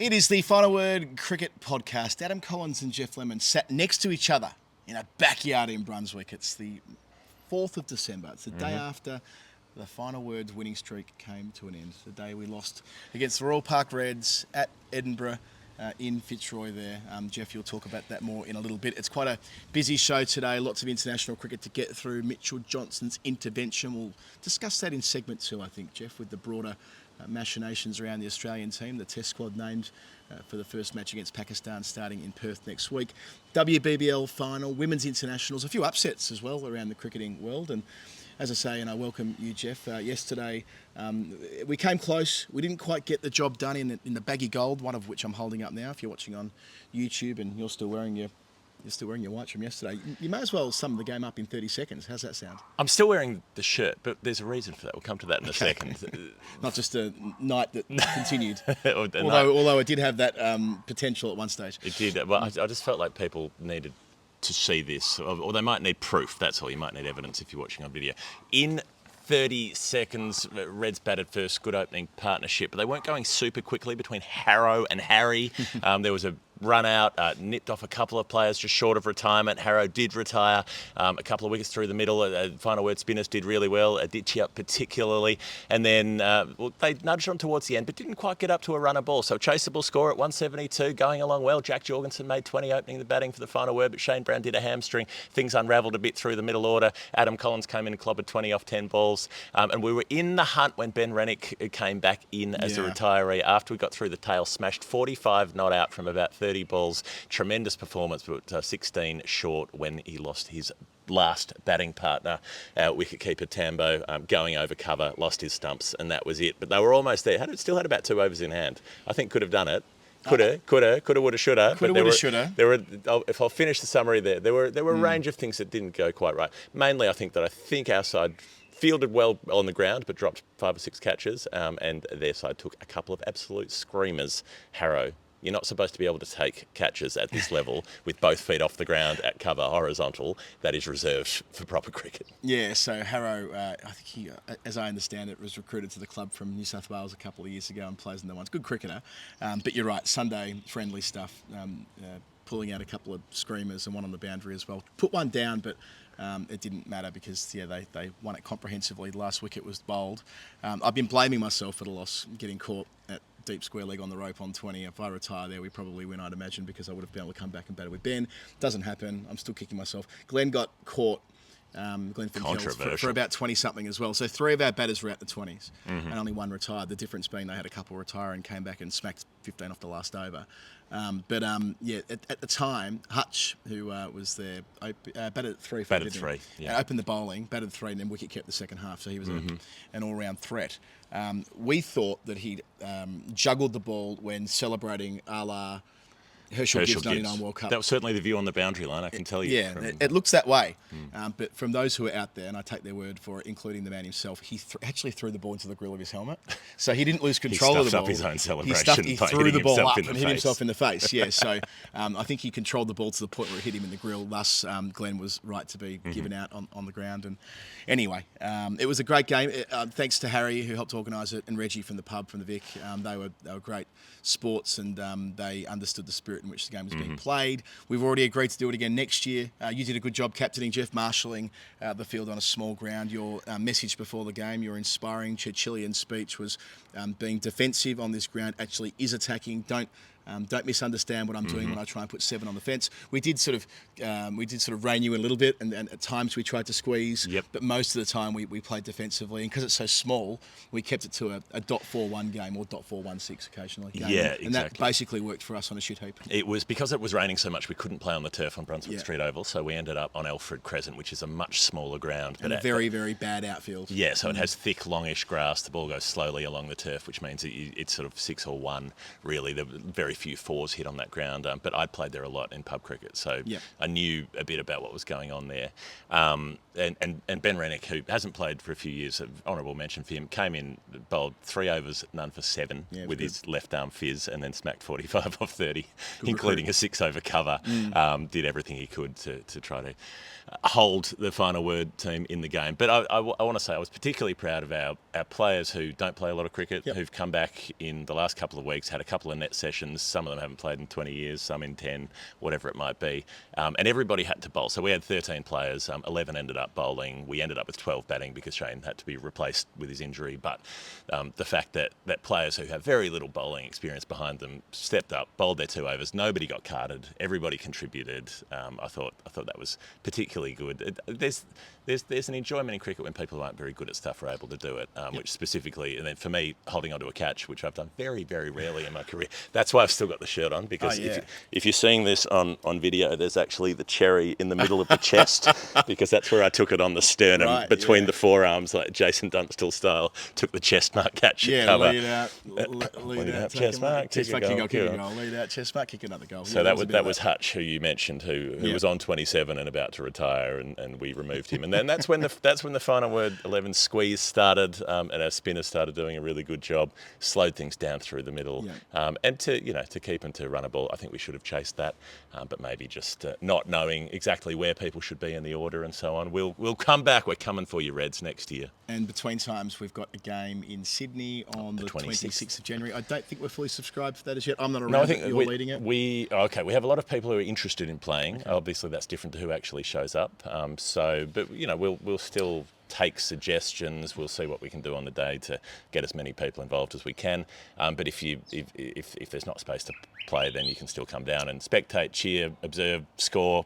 It is the Final Word Cricket Podcast. Adam Collins and Jeff Lemon sat next to each other in a backyard in Brunswick. It's the 4th of December. It's the day after the Final Word's winning streak came to an end. The day we lost against the Royal Park Reds at Edinburgh in Fitzroy there. Jeff, you'll talk about that more in a little bit. It's quite a busy show today. Lots of international cricket to get through. Mitchell Johnson's intervention. We'll discuss that in segment 2, I think, Jeff, with the broader machinations around the Australian team. The Test squad named for the first match against Pakistan starting in Perth next week. WBBL final, women's internationals, a few upsets as well around the cricketing world. And as I say, and I welcome you, Jeff, yesterday we came close. We didn't quite get the job done in the baggy gold, one of which I'm holding up now. If you're watching on YouTube and you're still wearing your whites from yesterday, you may as well sum the game up in 30 seconds. How's that sound? I'm still wearing the shirt, but there's a reason for that. We'll come to that in a second. Not just a night that continued. although it did have that potential at one stage. It did. Well, I just felt like people needed to see this, or they might need proof. That's all. You might need evidence if you're watching on video. In 30 seconds, Reds batted first, good opening partnership, but they weren't going super quickly between Harrow and Harry. There was a run out, nipped off a couple of players just short of retirement. Harrow did retire, a couple of wickets through the middle. Final Word spinners did really well, Ditchy up particularly, and then they nudged on towards the end but didn't quite get up to a runner ball. So chaseable score at 172, going along well. Jack Jorgensen made 20 opening the batting for the Final Word, but Shane Brown did a hamstring. Things unravelled a bit through the middle order. Adam Collins came in and clobbered 20 off 10 balls, and we were in the hunt when Ben Rennick came back in as a retiree after we got through the tail, smashed 45 not out from about 30 balls. Tremendous performance, but 16 short when he lost his last batting partner, wicketkeeper Tambo, going over cover, lost his stumps, and that was it. But they were almost there. Still had about 2 overs in hand. I think could have done it. Coulda, woulda, shoulda. There were. If I'll finish the summary there were a range of things that didn't go quite right. Mainly, I think our side fielded well on the ground, but dropped 5 or 6 catches, and their side took a couple of absolute screamers. Harrow, you're not supposed to be able to take catches at this level with both feet off the ground at cover, horizontal. That is reserved for proper cricket. Yeah, so Harrow, I think he, as I understand it, was recruited to the club from New South Wales a couple of years ago and plays in the ones. Good cricketer, but you're right, Sunday friendly stuff. Pulling out a couple of screamers and one on the boundary as well. Put one down, but it didn't matter because they won it comprehensively. The last wicket was bowled. I've been blaming myself for the loss, getting caught at deep square leg on the rope on 20. If I retire there, we probably win, I'd imagine, because I would have been able to come back and batter with Ben. Doesn't happen. I'm still kicking myself. Glenn got caught. Glenn for about 20-something as well. So 3 of our batters were out the 20s and only 1 retired. The difference being they had a couple retire and came back and smacked 15 off the last over. At the time, Hutch, who was there, batted at 3. Batted 3, yeah. Opened the bowling, batted 3, and then wicket kept the second half. So he was an all-round threat. We thought that he'd juggled the ball when celebrating a la Herschel Gibbs 99 World Cup. That was certainly the view on the boundary line, I can tell you. Yeah, it looks that way. But from those who are out there, and I take their word for it, including the man himself, he actually threw the ball into the grill of his helmet. So he didn't lose control of the ball. He stuffed up his own celebration. He threw the ball up and hit himself in the face. Yeah, so I think he controlled the ball to the point where it hit him in the grill. Thus, Glenn was right to be given out on the ground. And anyway, it was a great game. Thanks to Harry, who helped organise it, and Reggie from the pub, from the Vic. They were great sports, and they understood the spirit in which the game was being played. We've already agreed to do it again next year. You did a good job captaining, Jeff, marshalling the field on a small ground. Your message before the game, your inspiring Churchillian speech was being defensive on this ground actually is attacking. Don't misunderstand what I'm doing when I try and put 7 on the fence. We did sort of rein you in a little bit, and at times we tried to squeeze. Yep. But most of the time we played defensively, and because it's so small, we kept it to a .41 game or .416 occasionally. Game. Yeah, exactly. And that basically worked for us on a shit heap. It was because it was raining so much we couldn't play on the turf on Brunswick Street Oval, so we ended up on Alfred Crescent, which is a much smaller ground. And a very, very bad outfield. Yeah, so it has thick, longish grass. The ball goes slowly along the turf, which means it's sort of 6 or 1, really. The very very few fours hit on that ground. But I'd played there a lot in pub cricket, so I knew a bit about what was going on there. And Ben Rennick, who hasn't played for a few years, an honourable mention for him, came in, bowled 3 overs, none for 7 with his left arm fizz, and then smacked 45 off 30, including a 6-over cover. Did everything he could to try to hold the final word team in the game. But I want to say I was particularly proud of our players who don't play a lot of cricket, who've come back in the last couple of weeks, had a couple of net sessions. Some of them haven't played in 20 years, some in 10, whatever it might be. And everybody had to bowl. So we had 13 players, 11 ended up bowling. We ended up with 12 batting because Shane had to be replaced with his injury. But the fact that players who have very little bowling experience behind them stepped up, bowled their 2 overs. Nobody got carded. Everybody contributed. I thought that was particularly good. There's an enjoyment in cricket when people who aren't very good at stuff are able to do it, which specifically, and then for me, holding onto a catch, which I've done very, very rarely in my career. That's why I've still got the shirt on, because if you're seeing this on video, there's actually the cherry in the middle of the chest, because that's where I took it on the sternum, between the forearms, like Jason Dunstall style, took the chest mark catch cover. Lead out, chest mark, kick a goal, lead out, chest mark, kick another goal. So that was Hutch, who you mentioned, who was on 27 and about to retire, and we removed him. And then that's when the final word 11 squeeze started, and our spinners started doing a really good job, slowed things down through the middle, and to keep them to run a ball. I think we should have chased that, but maybe just not knowing exactly where people should be in the order and so on. We'll come back. We're coming for you, Reds, next year. And between times, we've got a game in Sydney on the 26th of January. I don't think we're fully subscribed for that as yet. I'm not around. No, I think you're leading it. We have a lot of people who are interested in playing. Okay. Obviously, that's different to who actually shows up. But we'll still take suggestions. We'll see what we can do on the day to get as many people involved as we can. But if there's not space to play, then you can still come down and spectate, cheer, observe, score,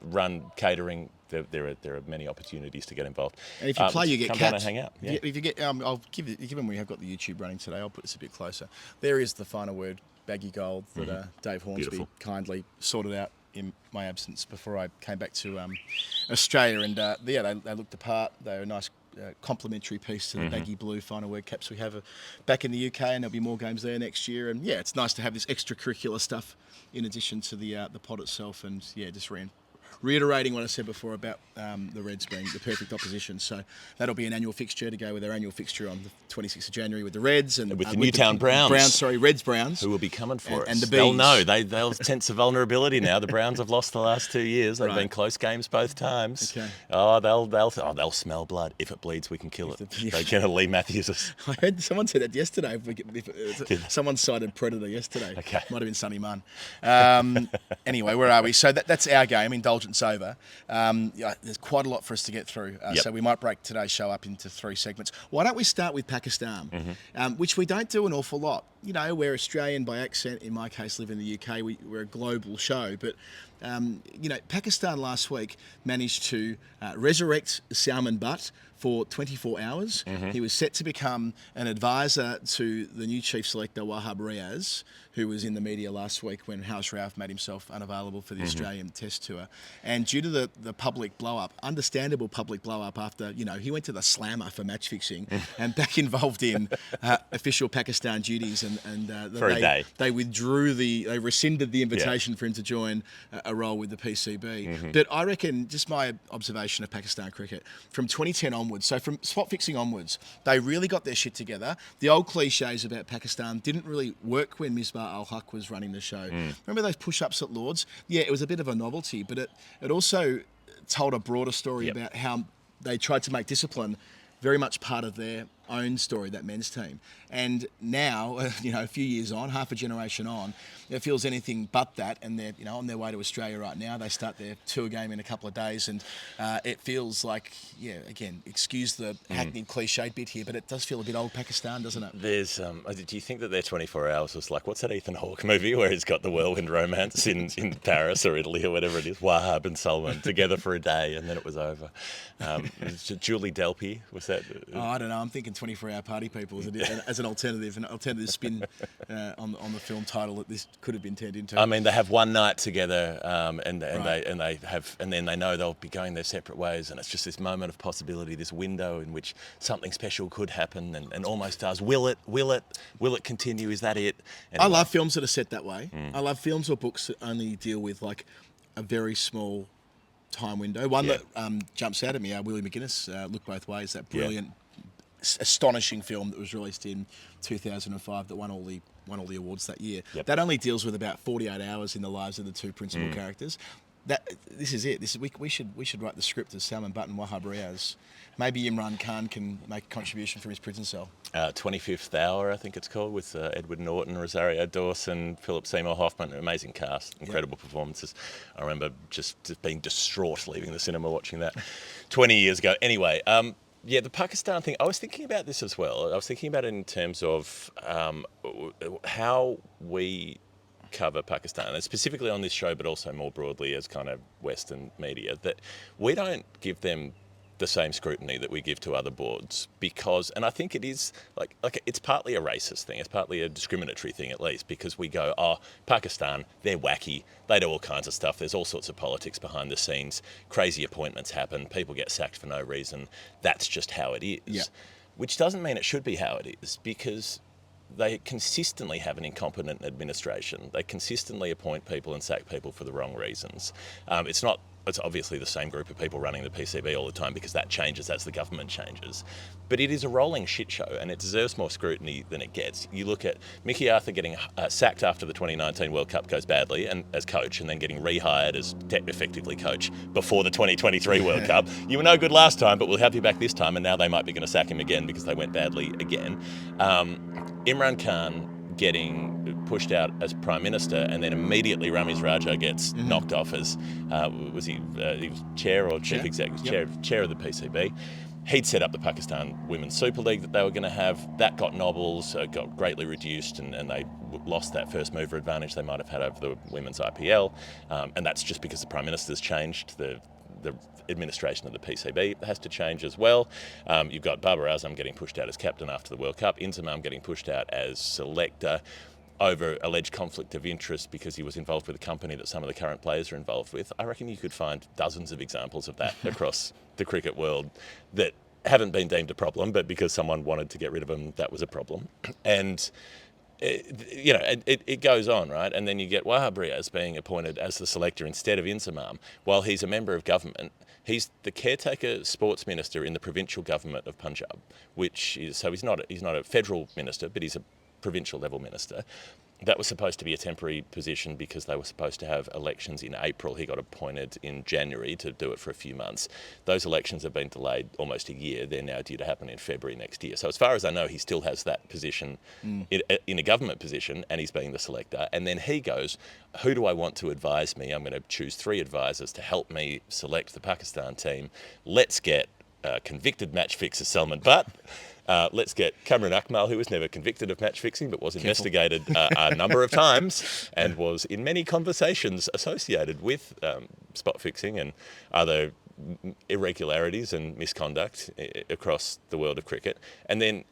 run catering. There are many opportunities to get involved. And if you play, you get come capped. Down and hang out. Yeah. If you get, given we have got the YouTube running today, I'll put this a bit closer. There is the final word baggy gold that Dave Hornsby kindly sorted out in my absence before I came back to Australia, and they looked the part. They're a nice complementary piece to the baggy blue final word caps we have back in the UK, and there'll be more games there next year. And it's nice to have this extracurricular stuff in addition to the pod itself, and just reiterating what I said before about the Reds being the perfect opposition. So that'll be an annual fixture to go with our annual fixture on the 26th of January with the Reds and with the Newtown Browns. Browns. Who will be coming for us. And the Bees. They'll know. They'll sense a vulnerability now. The Browns have lost the last 2 years. They've been close games both times. Okay. They'll smell blood. If it bleeds, we can kill it. They're going to Lee Matthews us. I heard someone said that yesterday. Someone cited Predator yesterday. Okay. Might have been Sonny Munn. Anyway, where are we? So that's our game. Indulgence over. There's quite a lot for us to get through. So we might break today's show up into 3 segments. Why don't we start with Pakistan, which we don't do an awful lot. We're Australian by accent. In my case, live in the UK. We're a global show. But, Pakistan last week managed to resurrect Salman Butt for 24 hours. He was set to become an advisor to the new chief selector, Wahab Riaz, who was in the media last week when House Rauf made himself unavailable for the Australian Test Tour. And due to the public blow-up, understandable public blow-up after, he went to the slammer for match fixing and back involved in official Pakistan duties. And for a day. They rescinded the invitation for him to join a role with the PCB. But I reckon, just my observation of Pakistan cricket, from 2010 onwards, so from spot fixing onwards, they really got their shit together. The old cliches about Pakistan didn't really work when Misbah al-Haq was running the show. Remember those push-ups at Lords? Yeah, it was a bit of a novelty, but it also told a broader story about how they tried to make discipline very much part of their own story, that men's team. And now, a few years on, half a generation on, it feels anything but that. And they're, on their way to Australia right now. They start their tour game in a couple of days, and it feels like, again, excuse the hackneyed cliched bit here, but it does feel a bit old Pakistan, doesn't it? There's, do you think that their 24 hours was like, what's that Ethan Hawke movie where he's got the whirlwind romance in Paris or Italy or whatever it is, Wahab and Salman together for a day, and then it was over. Julie Delpy, was that? I don't know. I'm thinking 24-hour party people as an alternative spin on the film title that this could have been turned into. I mean, they have one night together, and Right. then they know they'll be going their separate ways, and it's just this moment of possibility, this window in which something special could happen, and almost does. Will it continue? Is that it? I Anyway. love films that are set that way. I love films or books that only deal with like a very small time window. One Yeah. that jumps out at me, Willie McGuinness, Look Both Ways, that brilliant, astonishing film that was released in 2005 that won all the awards that year. Yep. That only deals with about 48 hours in the lives of the two principal characters. This is it. We should write the script as Salman Butt and Wahab Riaz. Maybe Imran Khan can make a contribution from his prison cell. 25th Hour, I think it's called, with Edward Norton, Rosario Dawson, Philip Seymour Hoffman. An amazing cast, incredible performances. I remember just being distraught leaving the cinema watching that 20 years ago. Anyway, the Pakistan thing, I was thinking about this as well. I was thinking about it in terms of how we cover Pakistan, and specifically on this show, but also more broadly as kind of Western media, that we don't give them the same scrutiny that we give to other boards, because, and I think it is like it's partly a racist thing, it's partly a discriminatory thing at least, because we go, oh, Pakistan, they're wacky, they do all kinds of stuff, there's all sorts of politics behind the scenes, crazy appointments happen, people get sacked for no reason, that's just how it is. Yeah. Which doesn't mean it should be how it is, because they consistently have an incompetent administration. They consistently appoint people and sack people for the wrong reasons. It's obviously the same group of people running the PCB all the time, because that changes as the government changes. But it is a rolling shit show, and it deserves more scrutiny than it gets. You look at Mickey Arthur getting sacked after the 2019 World Cup goes badly and as coach, and then getting rehired as effectively coach before the 2023 World Cup. You were no good last time, but we'll have you back this time, and now they might be going to sack him again because they went badly again. Imran Khan getting pushed out as Prime Minister, and then immediately Ramiz Raja gets knocked off as, he was chair or chief executive, chair of the PCB. He'd set up the Pakistan Women's Super League that they were going to have. That got nobbles, got greatly reduced, and they lost that first mover advantage they might have had over the women's IPL. And that's just because the Prime Minister's changed. The administration of the PCB has to change as well. You've got Babar Azam getting pushed out as captain after the World Cup, Inzamam getting pushed out as selector over alleged conflict of interest because he was involved with a company that some of the current players are involved with. I reckon you could find dozens of examples of that across the cricket world that haven't been deemed a problem, but because someone wanted to get rid of them, that was a problem. And it goes on, right? And then you get Wahab Riaz being appointed as the selector instead of Inzamam, while he's a member of government. He's the caretaker sports minister in the provincial government of Punjab, he's not a federal minister, but he's a provincial level minister. That was supposed to be a temporary position because they were supposed to have elections in April. He got appointed in January to do it for a few months. Those elections have been delayed almost a year. They're now due to happen in February next year. So as far as I know, he still has that position in a government position, and he's being the selector. And then he goes, who do I want to advise me? I'm going to choose 3 advisors to help me select the Pakistan team. Let's get convicted match fixer Salman Butt. Let's get Kamran Akmal, who was never convicted of match fixing but was investigated a number of times and was in many conversations associated with spot fixing and other irregularities and misconduct across the world of cricket. And then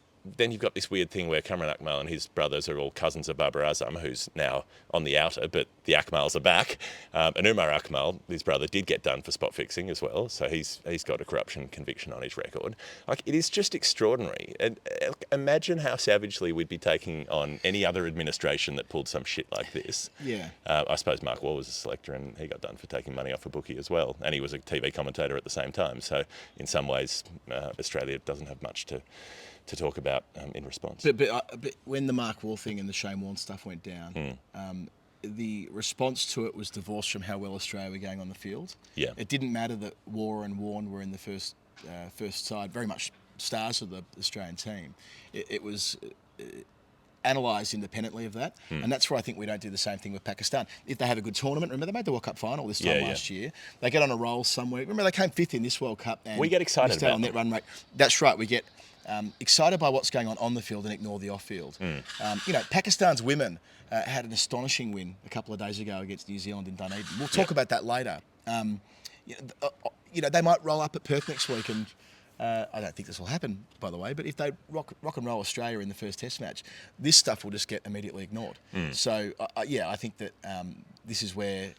you've got this weird thing where Kamran Akmal and his brothers are all cousins of Babar Azam, who's now on the outer, but the Akmals are back. And Umar Akmal, his brother, did get done for spot fixing as well, so he's got a corruption conviction on his record. Like, it is just extraordinary. And imagine how savagely we'd be taking on any other administration that pulled some shit like this. Yeah. I suppose Mark Waugh was a selector, and he got done for taking money off a bookie as well, and he was a TV commentator at the same time. So in some ways, Australia doesn't have much to talk about in response. But when the Mark Waugh thing and the Shane Warne stuff went down, the response to it was divorced from how well Australia were going on the field. Yeah. It didn't matter that Waugh and Warne were in the first side, very much stars of the Australian team. It was analysed independently of that, and that's where I think we don't do the same thing with Pakistan. If they have a good tournament, remember they made the World Cup final this time last year. They get on a roll somewhere. Remember they came 5th in this World Cup. And we get excited about on net run rate. That's right. We get excited by what's going on the field and ignore the off-field. Pakistan's women had an astonishing win a couple of days ago against New Zealand in Dunedin. We'll talk about that later. They might roll up at Perth next week and I don't think this will happen, by the way, but if they rock and roll Australia in the first Test match, this stuff will just get immediately ignored. So, I think that this is where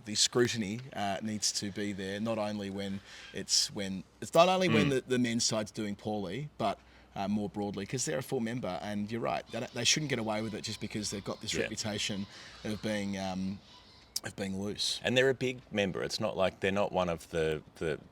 the scrutiny needs to be there. Not only when the men's side's doing poorly, but more broadly, because they're a full member, and you're right, they shouldn't get away with it just because they've got this reputation of being loose. And they're a big member. It's not like they're not one of the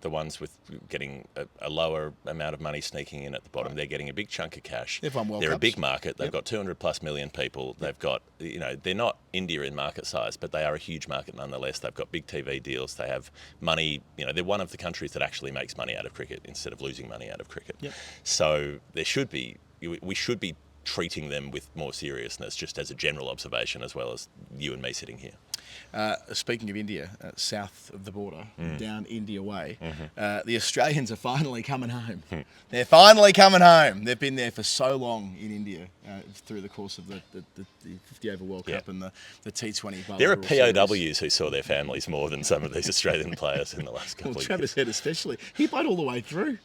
ones with getting a lower amount of money sneaking in at the bottom. They're getting a big chunk of cash. They've won World They're Cups. a big market. They've got 200 plus million people. They've got, they're not India in market size, but they are a huge market nonetheless. They've got big TV deals. They have money. They're one of the countries that actually makes money out of cricket instead of losing money out of cricket. Yep. So we should be treating them with more seriousness, just as a general observation, as well as you and me sitting here. Speaking of India, south of the border, down India way, the Australians are finally coming home. They're finally coming home. They've been there for so long in India through the course of the 50 over World Cup and the T20. There are POWs who saw their families more than some of these Australian players in the last couple of years. Travis Head especially. He played all the way through.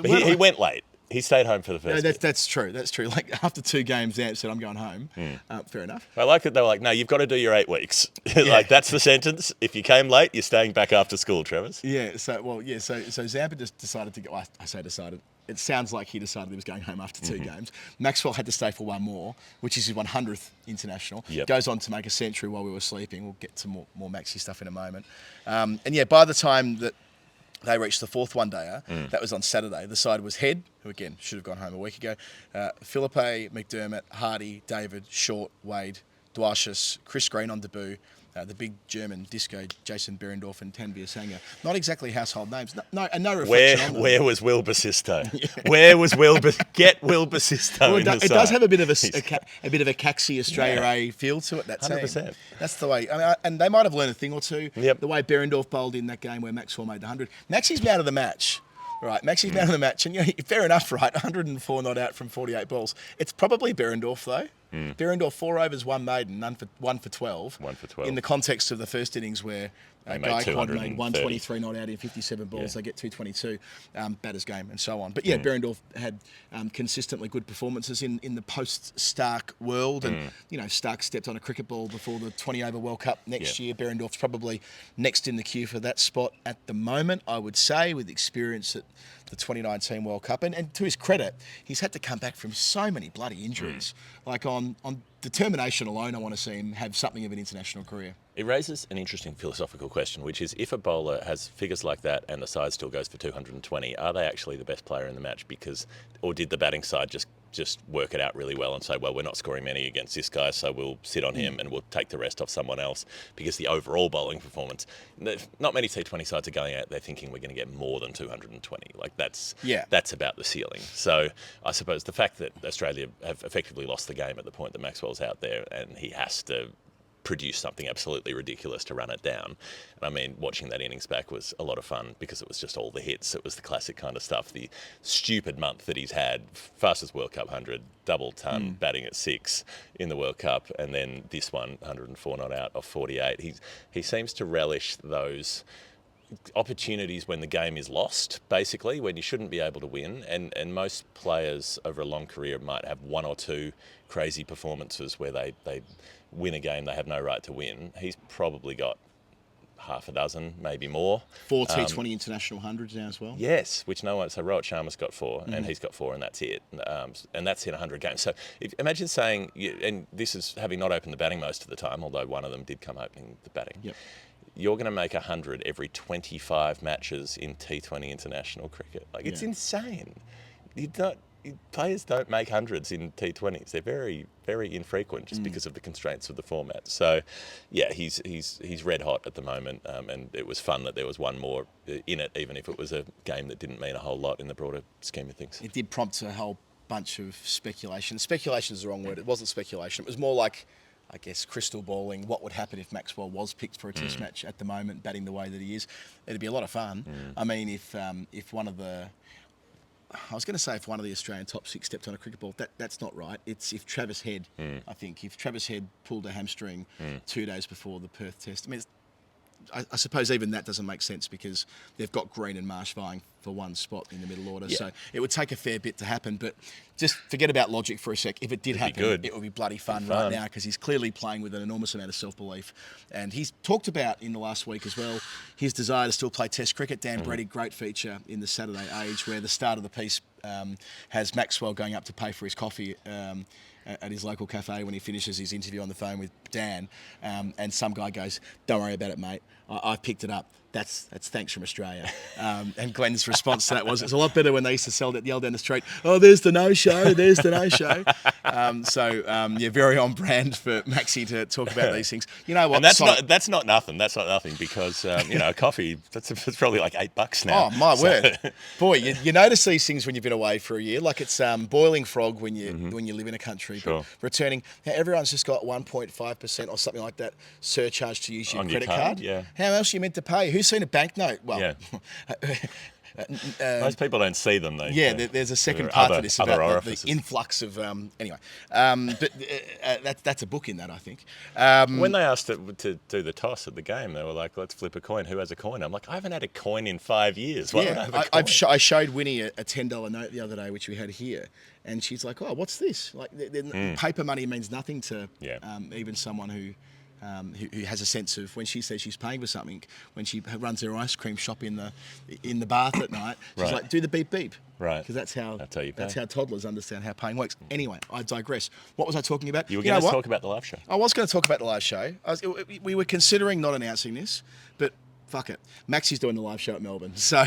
He went late. He stayed home for the first. No, that's true. That's true. Like after 2 games, Ant said, "I'm going home." Fair enough. I like that they were like, "No, you've got to do your 8 weeks." Like that's the sentence. If you came late, you're staying back after school, Travis. Yeah. So Zampa just decided to go. I say decided. It sounds like he decided he was going home after 2 games. Maxwell had to stay for 1 more, which is his 100th international. Yep. Goes on to make a century while we were sleeping. We'll get to more Maxi stuff in a moment. By the time that they reached the 4th one-dayer. That was on Saturday. The side was Head, who again should have gone home a week ago. Philippe, McDermott, Hardy, David, Short, Wade, Dwarshuis, Chris Green on debut. The big German disco, Jason Behrendorff and Tanvir Sangha. Not exactly household names. No reflection on them. Where was Will Basisto? Where was Will? Get Will Basisto Well, in the it side. does have a bit of a Caxi Australia A feel to it. That 100%. team. That's the way. And they might have learned a thing or two. Yep. The way Behrendorff bowled in that game where Maxwell made the 100. Maxi's man of the match. Right, Maxi's man of the match, and fair enough, right? 104 not out from 48 balls. It's probably Behrendorff though. Behrendorff 4 overs, 1 maiden, 1 for 12. 1 for 12. In the context of the first innings where Guy Quad made 123 not out in 57 balls, they get 222, batter's game and so on. But Behrendorff had consistently good performances in the post-Stark world, and Stark stepped on a cricket ball before the 20 over World Cup next year. Behrendorff's probably next in the queue for that spot at the moment, I would say, with experience at the 2019 World Cup. And to his credit, he's had to come back from so many bloody injuries. Like on determination alone, I want to see him have something of an international career. It raises an interesting philosophical question, which is if a bowler has figures like that and the side still goes for 220, are they actually the best player in the match? Or did the batting side just work it out really well and say, well, we're not scoring many against this guy, so we'll sit on him and we'll take the rest off someone else? Because the overall bowling performance, not many T20 sides are going out there thinking we're going to get more than 220. Like that's about the ceiling. So I suppose the fact that Australia have effectively lost the game at the point that Maxwell's out there and he has to produce something absolutely ridiculous to run it down. And I mean, watching that innings back was a lot of fun because it was just all the hits. It was the classic kind of stuff, the stupid month that he's had, fastest World Cup 100, double ton, batting at 6 in the World Cup, and then this one, 104 not out of 48. He seems to relish those opportunities when the game is lost, basically, when you shouldn't be able to win. And most players over a long career might have 1 or 2 crazy performances where they win a game they have no right to win. He's probably got half a dozen, maybe more. 4 T20 international hundreds now as well. Yes, which no one. So Rohit Sharma's got 4, and he's got 4, and that's it. And that's in 100 games. So imagine saying, and this is having not opened the batting most of the time, although one of them did come opening the batting. Yep. You're going to make 100 every 25 matches in T20 international cricket. Like it's insane. Players don't make hundreds in T20s. They're very, very infrequent just because of the constraints of the format. So, yeah, he's red hot at the moment, and it was fun that there was one more in it, even if it was a game that didn't mean a whole lot in the broader scheme of things. It did prompt a whole bunch of speculation. Speculation is the wrong word. It wasn't speculation. It was more like, I guess, crystal balling. What would happen if Maxwell was picked for a Test match at the moment, batting the way that he is? It'd be a lot of fun. I mean, if one of the... I was going to say if one of the Australian top 6 stepped on a cricket ball. That's not right. It's if Travis Head, I think, if Travis Head pulled a hamstring 2 days before the Perth Test. I mean, I suppose even that doesn't make sense because they've got Green and Marsh vying for one spot in the middle order. Yeah. So it would take a fair bit to happen. But just forget about logic for a sec. If it did happen, it would be bloody fun right now because he's clearly playing with an enormous amount of self-belief. And he's talked about in the last week as well his desire to still play Test cricket. Dan Brady, great feature in the Saturday Age where the start of the piece has Maxwell going up to pay for his coffee at his local cafe when he finishes his interview on the phone with Dan, and some guy goes, "Don't worry about it, mate. I picked it up. That's thanks from Australia." And Glenn's response to that was, "It's a lot better when they used to yell down the street, oh, there's the no-show, there's the no-show." Yeah, very on brand for Maxi to talk about these things. You know what? And that's not nothing. That's not nothing because coffee it's probably like $8 now. Oh my word, boy! You notice these things when you've been away for a year. Like it's boiling frog when you live in a country. Sure. But returning, everyone's just got 1.5% or something like that surcharge to use your On credit your card. Yeah. How else are you meant to pay? Who's seen a banknote? Well, yeah. Most people don't see them, though. Yeah, there's a second part to this about the orifices. influx of anyway. But that's a book in that, I think. When they asked to do the toss at the game, they were like, "Let's flip a coin. Who has a coin?" I'm like, "I haven't had a coin in 5 years. Why would I have a coin?" I showed Winnie a $10 note the other day, which we had here, and she's like, "Oh, what's this?" Like, paper money means nothing to even someone who has a sense of when she says she's paying for something. When she runs her ice cream shop in the bath at night, she's like, "Do the beep beep." Right. Because that's how that's how toddlers understand how paying works. Anyway, I digress. What was I talking about? You were going to talk about the live show. I was going to talk about the live show. We were considering not announcing this, but fuck it. Maxi's doing the live show at Melbourne. So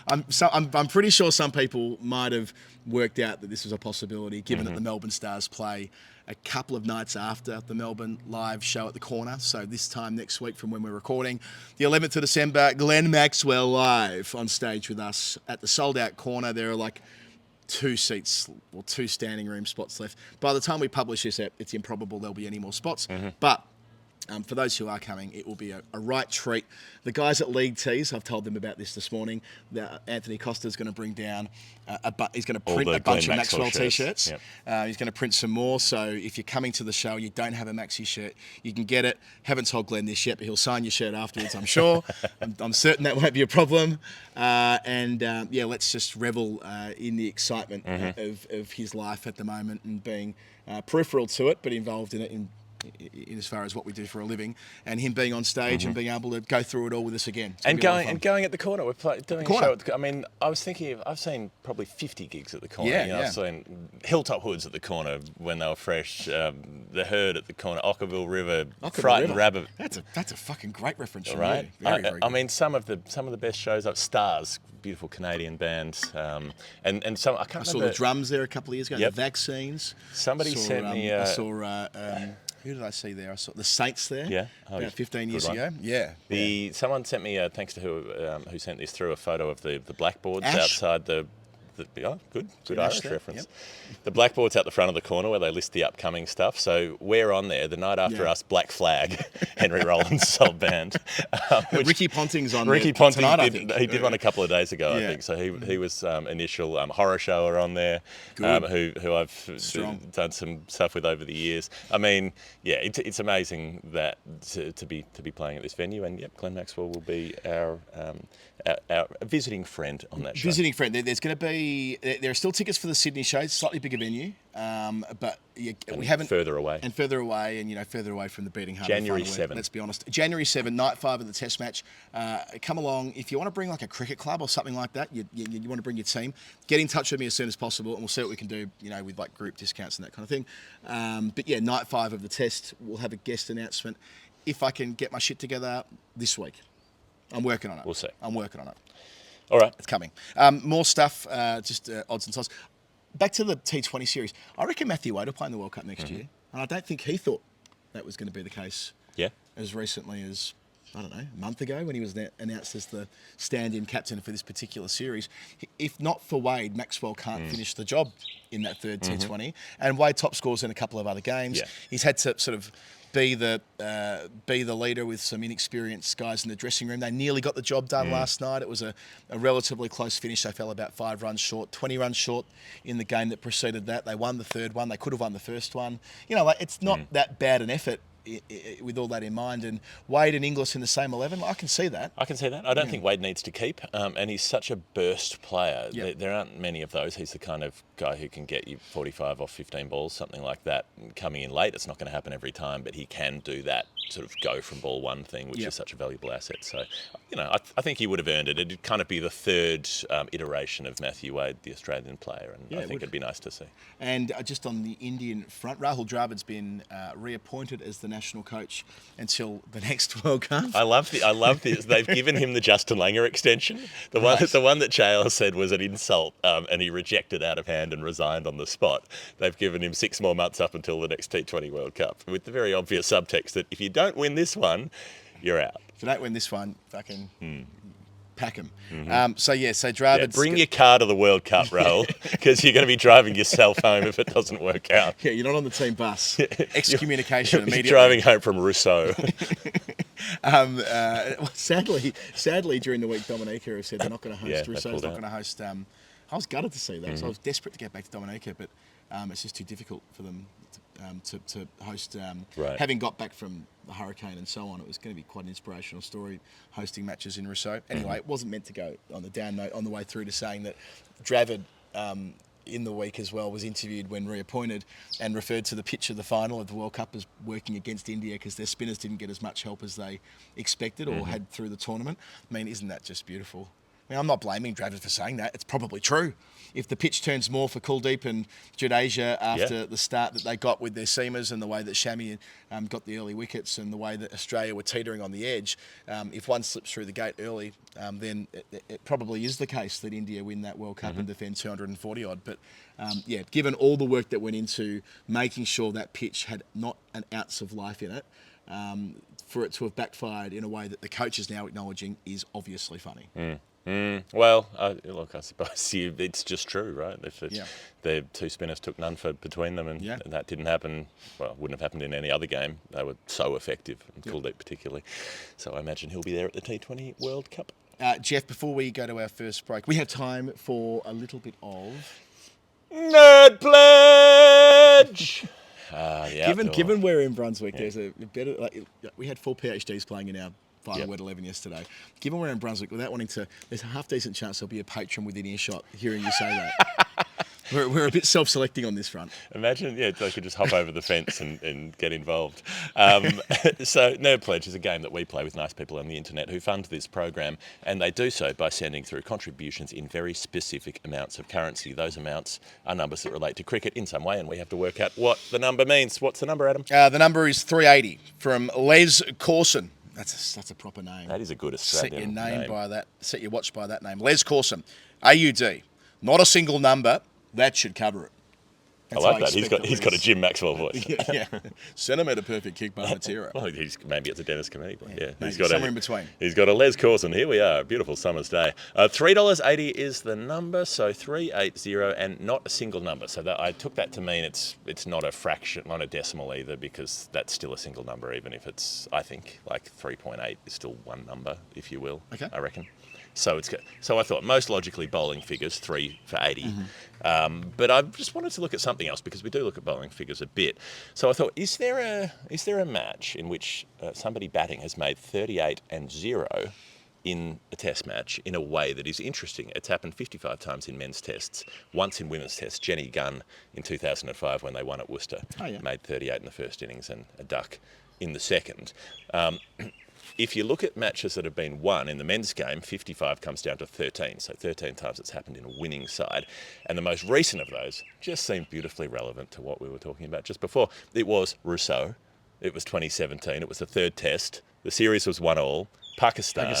I'm pretty sure some people might have worked out that this was a possibility, given that the Melbourne Stars play a couple of nights after the Melbourne live show at the Corner. So this time next week from when we're recording, the 11th of December, Glenn Maxwell live on stage with us at the sold-out Corner. There are like 2 seats or 2 standing room spots left. By the time we publish this, it's improbable there'll be any more spots. But for those who are coming, it will be a right treat. The guys at League Tees, I've told them about this morning. Anthony Costa's going to bring down he's going to print a bunch of Maxwell T-shirts. Yep. He's going to print some more. So if you're coming to the show and you don't have a Maxi shirt, you can get it. Haven't told Glenn this yet, but he'll sign your shirt afterwards, I'm sure. I'm certain that won't be a problem. Let's just revel in the excitement of his life at the moment and being peripheral to it, but involved in it in as far as what we do for a living, and him being on stage and being able to go through it all with us again. And going at the Corner. We're doing a show. I was thinking, I've seen probably 50 gigs at the Corner. I've seen Hilltop Hoods at the Corner when they were fresh. The Herd at the Corner. Ockerville River. Frightened Rabbit. That's a fucking great reference, right? Very good. I mean, some of the best shows up. Stars, beautiful Canadian band, and some. I saw the drums there a couple of years ago. Yep. The Vaccines. Somebody sent me. I saw. Who did I see there? I saw the Saints there. Yeah, about 15 years ago. Yeah. Someone sent me, thanks to who sent this through, a photo of the blackboards Ash. outside the good Irish reference. Yep. The blackboards out the front of the Corner where they list the upcoming stuff. So we're on there the night after us. Black Flag, Henry Rollins' old band. Ricky Ponting's on. Ricky there Ponting tonight, did. I think. He did one a couple of days ago, I think. So he was initial Horror Shower on there. Who I've done some stuff with over the years. I mean, it's amazing that to be playing at this venue, and Glenn Maxwell will be our visiting friend on that show. Visiting friend. There's going to be. There are still tickets for the Sydney show. It's a slightly bigger venue, but we haven't further away, and further away from the beating heart. January of 7. Let's be honest. January 7, night 5 of the Test match. Come along if you want to bring like a cricket club or something like that. You want to bring your team. Get in touch with me as soon as possible, and we'll see what we can do. With like group discounts and that kind of thing. Night 5 of the Test, we'll have a guest announcement. If I can get my shit together this week, I'm working on it. We'll see. I'm working on it. All right. It's coming. More stuff, just odds and sods. Back to the T20 series. I reckon Matthew Wade will play in the World Cup next year. And I don't think he thought that was going to be the case as recently as, I don't know, a month ago when he was announced as the stand-in captain for this particular series. If not for Wade, Maxwell can't finish the job in that third T20. And Wade top scores in a couple of other games. Yeah. He's had to sort of be the leader with some inexperienced guys in the dressing room. They nearly got the job done last night. It was a relatively close finish. They fell about 5 runs short, 20 runs short in the game that preceded that. They won the third one. They could have won the first one. It's not that bad an effort with all that in mind. And Wade and Inglis in the same 11, I can see that. I can see that. I don't think Wade needs to keep, and he's such a burst player. Yep. There aren't many of those. He's the kind of guy who can get you 45 off 15 balls, something like that. Coming in late, it's not going to happen every time, but he can do that sort of go from ball one thing, which is such a valuable asset. So, I think he would have earned it. It'd kind of be the third iteration of Matthew Wade, the Australian player, and I think it'd be nice to see. And just on the Indian front, Rahul Dravid's been reappointed as the national coach until the next World Cup. I love this. They've given him the Justin Langer extension. The one that JL said was an insult, and he rejected out of hand and resigned on the spot. They've given him 6 more months up until the next T20 World Cup, with the very obvious subtext that if you don't win this one, you're out. If you don't win this one, fucking pack him. So Dravid... bring your car to the World Cup, Rahul, because you're going to be driving yourself home if it doesn't work out. Yeah, you're not on the team bus. Excommunication immediately. You're driving home from Rousseau. Sadly, during the week, Dominica have said they're not going to host. Rousseau's not going to host. I was gutted to see that, so I was desperate to get back to Dominica, but it's just too difficult for them to host. Having got back from the hurricane and so on, it was going to be quite an inspirational story hosting matches in Rousseau. Anyway, it wasn't meant to go on the down note on the way through to saying that Dravid in the week as well was interviewed when reappointed and referred to the pitch of the final of the World Cup as working against India because their spinners didn't get as much help as they expected or had through the tournament. I mean, isn't that just beautiful? I mean, I'm not blaming Dravid for saying that. It's probably true. If the pitch turns more for Kuldeep and Jadeja after the start that they got with their seamers and the way that Shami got the early wickets and the way that Australia were teetering on the edge, if one slips through the gate early, then it probably is the case that India win that World Cup and defend 240-odd. But, given all the work that went into making sure that pitch had not an ounce of life in it, for it to have backfired in a way that the coach is now acknowledging is obviously funny. Well, look, I suppose it's just true, right? If the two spinners took none for between them and that didn't happen, well, it wouldn't have happened in any other game. They were so effective, and Kuldeep particularly. So I imagine he'll be there at the T20 World Cup. Jeff, before we go to our first break, we have time for a little bit of... Nerd Pledge! Given we're in Brunswick, there's a better... we had 4 PhDs playing in our final word 11 yesterday. Given we're in Brunswick, without wanting to, there's a half decent chance there'll be a patron within earshot hearing you say that. We're a bit self-selecting on this front. Imagine, they could just hop over the fence and get involved. So Nerd Pledge is a game that we play with nice people on the internet who fund this program, and they do so by sending through contributions in very specific amounts of currency. Those amounts are numbers that relate to cricket in some way, and we have to work out what the number means. What's the number, Adam? The number is 380 from Les Corson. That's a proper name. That is a good Australian name. Set your watch by that name. Les Corson, AUD. Not a single number. That should cover it. I like that. He's got a Jim Maxwell voice. Centimetre perfect kick by Matera. Well, maybe it's a Dennis Kamiey. He's got somewhere in between. He's got a Les Corson. Here we are. Beautiful summer's day. $3.80 is the number, so 380 and not a single number. So I took that to mean it's not a fraction, not a decimal either, because that's still a single number, even if it's, I think, like 3.8 is still one number, if you will. Okay. I reckon. So it's good. So I thought most logically bowling figures 3 for 80, but I just wanted to look at something else because we do look at bowling figures a bit. So I thought, is there a match in which somebody batting has made 38 and 0 in a test match in a way that is interesting? It's happened 55 times in men's tests, once in women's tests. Jenny Gunn in 2005 when they won at Worcester made 38 in the first innings and a duck in the second. If you look at matches that have been won in the men's game, 55 comes down to 13. So 13 times it's happened in a winning side. And the most recent of those just seemed beautifully relevant to what we were talking about just before. It was Rousseau. It was 2017. It was the third test. The series was 1-1. Pakistan,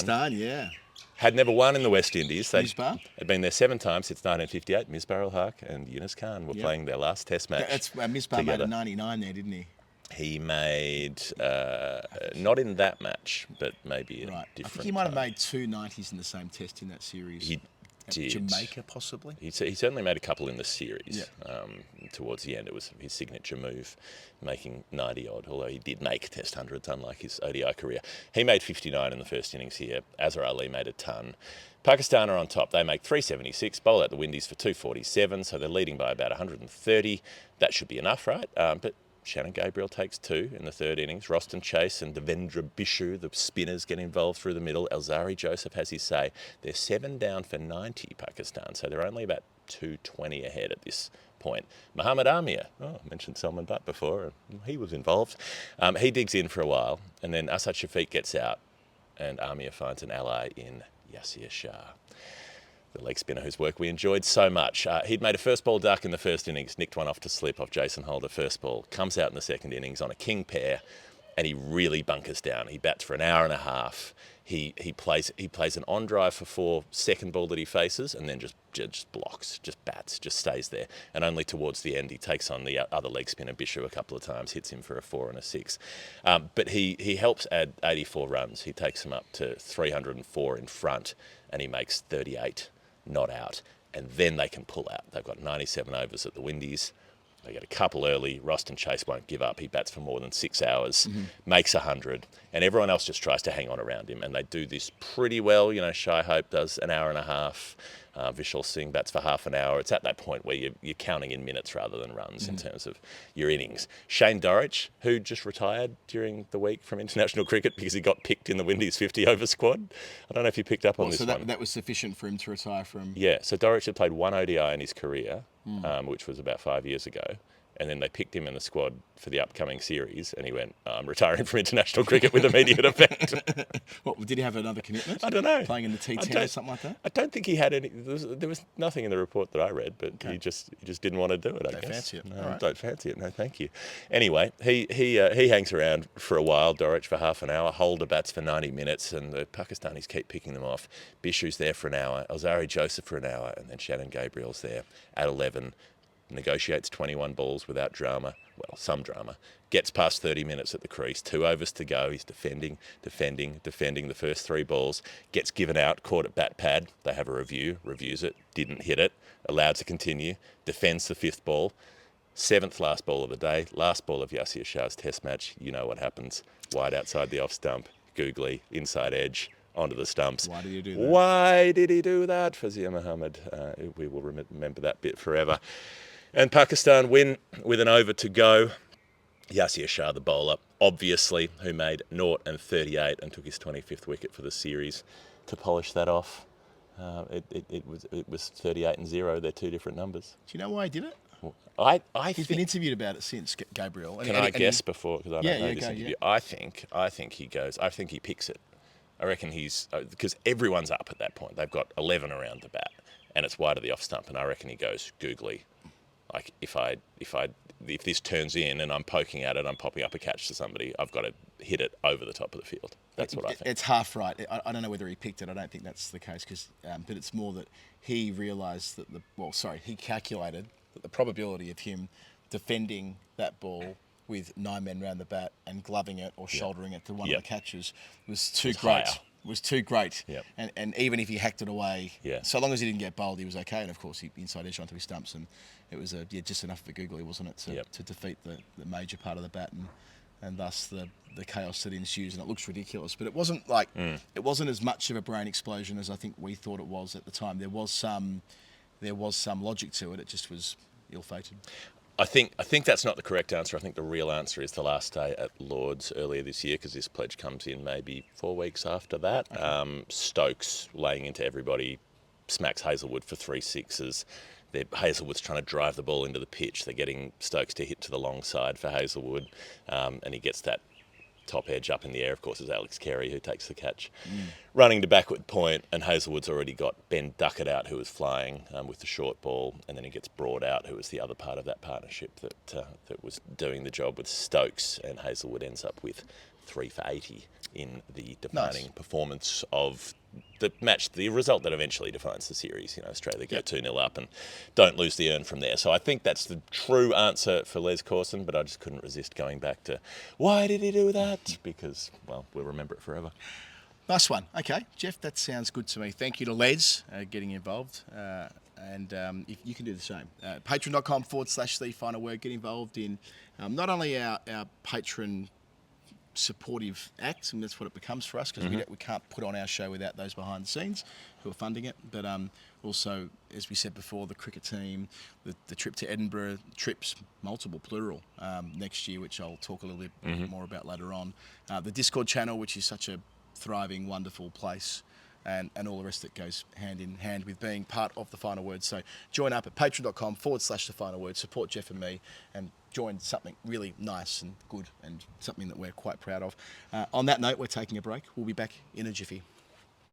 had never won in the West Indies. They had been there 7 times since 1958. Misbah ul-Haq and Yunus Khan were playing their last test match. Misbah made a 99 there, didn't he? He made, not in that match, but maybe in different I think he might have made 2 90s in the same test in that series. He did. Jamaica, possibly? He certainly made a couple in the series. Towards the end, it was his signature move, making 90-odd, although he did make test hundreds, unlike his ODI career. He made 59 in the first innings here. Azhar Ali made a ton. Pakistan are on top. They make 376, bowl out the Windies for 247, so they're leading by about 130. That should be enough, right? But Shannon Gabriel takes 2 in the 3rd innings. Roston Chase and Devendra Bishu, the spinners, get involved through the middle. Alzari Joseph has his say. They're 7 down for 90, Pakistan, so they're only about 220 ahead at this point. Muhammad Amir, I mentioned Salman Butt before, he was involved. He digs in for a while, and then Asad Shafiq gets out, and Amir finds an ally in Yasir Shah, the leg spinner whose work we enjoyed so much. He'd made a first ball duck in the 1st innings, nicked one off to slip off Jason Holder first ball, comes out in the 2nd innings on a king pair, and he really bunkers down. He bats for an hour and a half. He plays an on drive for 4 second ball that he faces, and then just blocks, just bats, just stays there. And only towards the end he takes on the other leg spinner Bishu a couple of times, hits him for a 4 and a 6. But he helps add 84 runs. He takes them up to 304 in front, and he makes 38 not out. And then they can pull out. They've got 97 overs at the Windies. They get a couple early. Roston Chase won't give up. He bats for more than 6 hours, makes 100, and everyone else just tries to hang on around him. And they do this pretty well. You know, Shai Hope does an hour and a half. Vishal Singh bats for half an hour. It's at that point where you're counting in minutes rather than runs in terms of your innings. Shane Dorrich, who just retired during the week from international cricket because he got picked in the Windies 50-over squad. I don't know if you picked up on this one. That was sufficient for him to retire from... Yeah, so Dorrich had played 1 ODI in his career, which was about 5 years ago. And then they picked him in the squad for the upcoming series, and he went, I'm retiring from international cricket with immediate effect. What, did he have another commitment? I don't know. Playing in the T10 or something like that? I don't think he had any. There was nothing in the report that I read, but he just didn't want to do it, I guess. Don't fancy it. No, Right. Don't fancy it. No, thank you. Anyway, he hangs around for a while, Dorrich for half an hour, Holder bats for 90 minutes, and the Pakistanis keep picking them off. Bishu's there for an hour, Alzari Joseph for an hour, and then Shannon Gabriel's there at 11. Negotiates 21 balls without drama, well, some drama, gets past 30 minutes at the crease, 2 overs to go, he's defending the first 3 balls, gets given out, caught at bat pad, they have a review, reviews it, didn't hit it, allowed to continue, defends the 5th ball, 7th last ball of the day, last ball of Yasir Shah's test match, you know what happens, wide outside the off stump, googly, inside edge, onto the stumps. Why did he do that? Why did he do that? Fazia Muhammad, we will remember that bit forever. And Pakistan win with an over to go. Yasir Shah, the bowler, obviously, who made 0 and 38 and took his 25th wicket for the series. To polish that off, it was 38 and 0. They're 2 different numbers. Do you know why he did it? He's been interviewed about it since, Gabriel. Can I guess before? Because I don't know this interview. Yeah. I think he picks it. I reckon because everyone's up at that point. They've got 11 around the bat, and it's wide of the off stump. And I reckon he goes googly. Like if this turns in and I'm poking at it, I'm popping up a catch to somebody, I've got to hit it over the top of the field. That's what I think. It's half right. I don't know whether he picked it. I don't think that's the case, but it's more that he realised that he calculated that the probability of him defending that ball with 9 men round the bat and gloving it or shouldering it to one of the catches was too great. Higher. Was too great. Yep. And even if he hacked it away, so long as he didn't get bowled, he was okay. And of course, he inside edge onto his stumps, and it was just enough of a googly, wasn't it, to defeat the major part of the bat and thus the chaos that ensues. And it looks ridiculous, but it wasn't it wasn't as much of a brain explosion as I think we thought it was at the time. There was some logic to it. It just was ill-fated. I think that's not the correct answer. I think the real answer is the last day at Lord's earlier this year, because this pledge comes in maybe 4 weeks after that. Okay. Stokes laying into everybody, smacks Hazelwood for 3 sixes. Hazelwood's trying to drive the ball into the pitch. They're getting Stokes to hit to the long side for Hazelwood, and he gets that top edge up in the air. Of course, is Alex Carey who takes the catch. Running to backward point, and Hazelwood's already got Ben Duckett out, who was flying with the short ball, and then he gets Broad out, who was the other part of that partnership that was doing the job with Stokes, and Hazelwood ends up with 3 for 80 in the defining performance of the match, the result that eventually defines the series. Australia go 2-0 up and don't lose the urn from there. So I think that's the true answer for Les Corson, but I just couldn't resist going back to why did he do that? Because, well, we'll remember it forever. Nice one. Okay, Jeff, that sounds good to me. Thank you to Les getting involved. And if you can do the same. Patreon.com/the final word. Get involved in not only our patron supportive act, and that's what it becomes for us, because we can't put on our show without those behind the scenes who are funding it. But also, as we said before, the cricket team, the trip to Edinburgh, trips, multiple, plural, next year, which I'll talk a little bit more about later on. The Discord channel, which is such a thriving, wonderful place, and all the rest that goes hand in hand with being part of The Final Word. So join up at patreon.com/The Final Word, support Jeff and me, and join something really nice and good, and something that we're quite proud of. On that note, we're taking a break. We'll be back in a jiffy.